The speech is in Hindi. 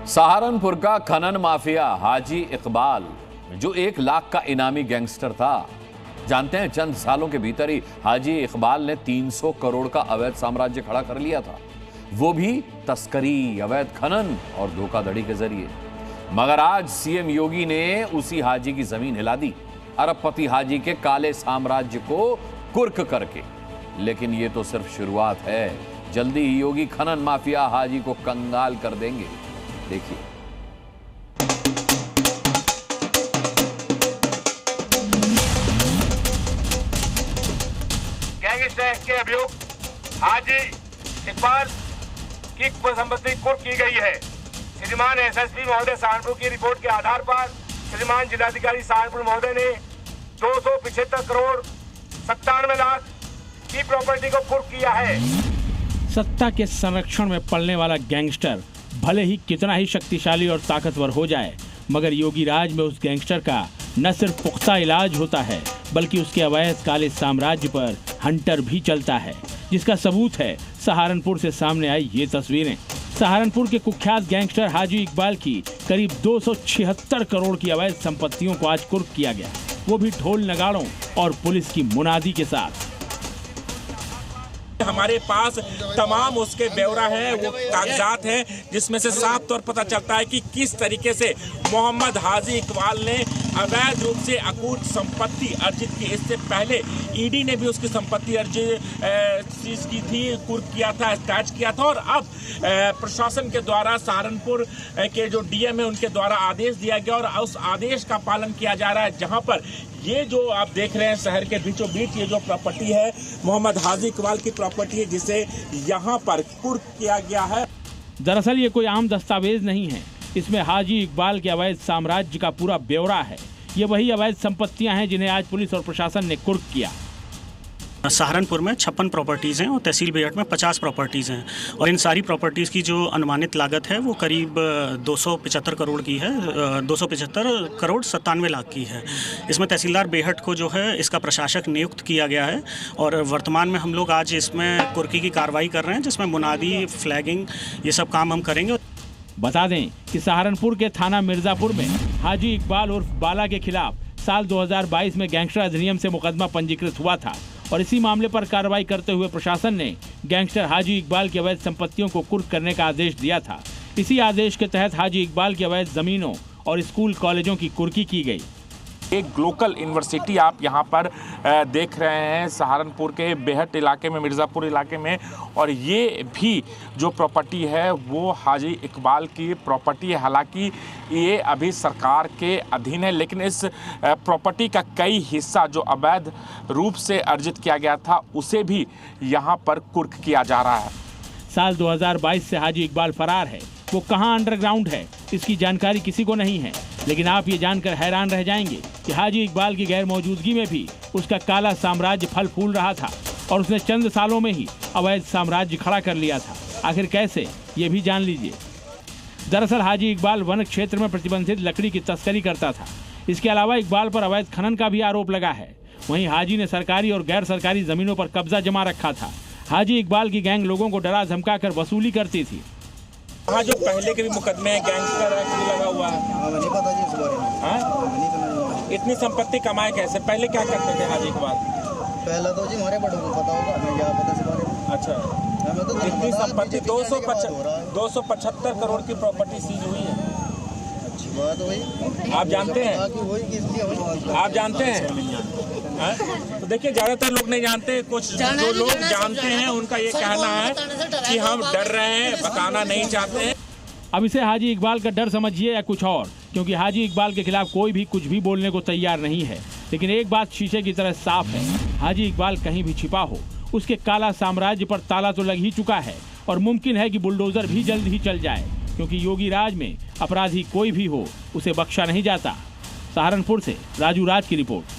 सहारनपुर का खनन माफिया हाजी इकबाल, जो 1 लाख का इनामी गैंगस्टर था, जानते हैं चंद सालों के भीतर ही हाजी इकबाल ने 300 करोड़ का अवैध साम्राज्य खड़ा कर लिया था, वो भी तस्करी, अवैध खनन और धोखाधड़ी के जरिए। मगर आज सीएम योगी ने उसी हाजी की जमीन हिला दी, अरबपति हाजी के काले साम्राज्य को कुर्क करके। लेकिन ये तो सिर्फ शुरुआत है, जल्दी ही योगी खनन माफिया हाजी को कंगाल कर देंगे। देखिए। गैंगस्टर के अभियुक्त हाजी इकबाल की संपत्ति कुर्क की गई है। श्रीमान एसएसपी महोदय सहारनपुर की रिपोर्ट के आधार पर श्रीमान जिलाधिकारी सहारनपुर महोदय ने 275 करोड़ 97 लाख की प्रॉपर्टी को कुर्क किया है। सत्ता के संरक्षण में पलने वाला गैंगस्टर भले ही कितना ही शक्तिशाली और ताकतवर हो जाए, मगर योगी राज में उस गैंगस्टर का न सिर्फ पुख्ता इलाज होता है, बल्कि उसके अवैध काले साम्राज्य पर हंटर भी चलता है, जिसका सबूत है सहारनपुर से सामने आई ये तस्वीरें। सहारनपुर के कुख्यात गैंगस्टर हाजी इकबाल की करीब 276 करोड़ की अवैध संपत्तियों को आज कुर्क किया गया, वो भी ढोल नगाड़ों और पुलिस की मुनादी के साथ। हमारे पास तमाम उसके ब्यौरा है, वो कागजात हैं, जिसमें से साफ तौर पता चलता है कि किस तरीके से मोहम्मद हाजी इकबाल ने अवैध रूप से अकूत संपत्ति अर्जित की। इससे पहले ईडी ने भी उसकी संपत्ति अर्जित सीज की थी, कुर्क किया था, अटैच किया था, और अब प्रशासन के द्वारा सहारनपुर के जो डीएम है उनके द्वारा आदेश दिया गया और उस आदेश का पालन किया जा रहा है, जहां पर ये जो आप देख रहे हैं शहर के बीचों बीच ये जो प्रॉपर्टी है मोहम्मद हाजी इकबाल की प्रॉपर्टी है, जिसे यहाँ पर कुर्क किया गया है। दरअसल ये कोई आम दस्तावेज नहीं है, इसमें हाजी इकबाल के अवैध साम्राज्य का पूरा ब्यौरा है। ये वही अवैध संपत्तियां हैं जिन्हें आज पुलिस और प्रशासन ने कुर्क किया। सहारनपुर में 56 प्रॉपर्टीज़ हैं और तहसील बेहट में 50 प्रॉपर्टीज़ हैं, और इन सारी प्रॉपर्टीज़ की जो अनुमानित लागत है वो करीब 275 करोड़ की है, 275 करोड़ 97 लाख की है। इसमें तहसीलदार बेहट को जो है इसका प्रशासक नियुक्त किया गया है, और वर्तमान में हम लोग आज इसमें कुर्की की कार्रवाई कर रहे हैं, जिसमें मुनादी, फ्लैगिंग, ये सब काम हम करेंगे। बता दें कि सहारनपुर के थाना मिर्जापुर में हाजी इकबाल उर्फ बाला के खिलाफ साल 2022 में गैंगस्टर अधिनियम से मुकदमा पंजीकृत हुआ था, और इसी मामले पर कार्रवाई करते हुए प्रशासन ने गैंगस्टर हाजी इकबाल की अवैध संपत्तियों को कुर्क करने का आदेश दिया था। इसी आदेश के तहत हाजी इकबाल की अवैध जमीनों और स्कूल कॉलेजों की कुर्की की गई। एक लोकल यूनिवर्सिटी आप यहाँ पर देख रहे हैं सहारनपुर के बेहट इलाके में, मिर्ज़ापुर इलाके में, और ये भी जो प्रॉपर्टी है वो हाजी इकबाल की प्रॉपर्टी है। हालांकि ये अभी सरकार के अधीन है, लेकिन इस प्रॉपर्टी का कई हिस्सा जो अवैध रूप से अर्जित किया गया था उसे भी यहाँ पर कुर्क किया जा रहा है। साल 2022 से हाजी इकबाल फरार है, वो कहाँ अंडरग्राउंड है इसकी जानकारी किसी को नहीं है, लेकिन आप ये जानकर हैरान रह जाएंगे कि हाजी इकबाल की गैर मौजूदगी में भी उसका काला साम्राज्य फल फूल रहा था, और उसने चंद सालों में ही अवैध साम्राज्य खड़ा कर लिया था। आखिर कैसे, ये भी जान लीजिए। दरअसल हाजी इकबाल वन क्षेत्र में प्रतिबंधित लकड़ी की तस्करी करता था। इसके अलावा इकबाल पर अवैध खनन का भी आरोप लगा है। वहीं हाजी ने सरकारी और गैर सरकारी जमीनों पर कब्जा जमा रखा था। हाजी इकबाल की गैंग लोगों को डरा धमका कर वसूली करती थी। हाँ, जो पहले के भी मुकदमे हैं, गैंगस्टर एक्ट भी लगा हुआ है। नहीं पता जी इस बारे में। हाँ? इतनी संपत्ति कमाए कैसे? पहले क्या करते थे हाजी इकबाल? पहला तो जी हमारे बड़ों को पता होगा, हमें क्या पता इस बारे में। अच्छा, हमें तो इतनी संपत्ति 275 करोड़ की प्रॉपर्टी सीज हुई है। अच्छी बात हुई। आप जानते हैं? आप जानते हैं? तो देखिए, ज्यादातर लोग नहीं जानते, कुछ जो लोग जानते हैं उनका ये कहना है कि हम डर रहे हैं, बताना नहीं चाहते हैं। अब इसे हाजी इकबाल का डर समझिए या कुछ और, क्योंकि हाजी इकबाल के खिलाफ कोई भी कुछ भी बोलने को तैयार नहीं है। लेकिन एक बात शीशे की तरह साफ है, हाजी इकबाल कहीं भी छिपा हो, उसके काला साम्राज्य पर ताला तो लग ही चुका है, और मुमकिन है कि बुलडोजर भी जल्द ही चल जाए, क्योंकि योगी राज में अपराधी कोई भी हो उसे बख्शा नहीं जाता। सहारनपुर से राजू राज की रिपोर्ट।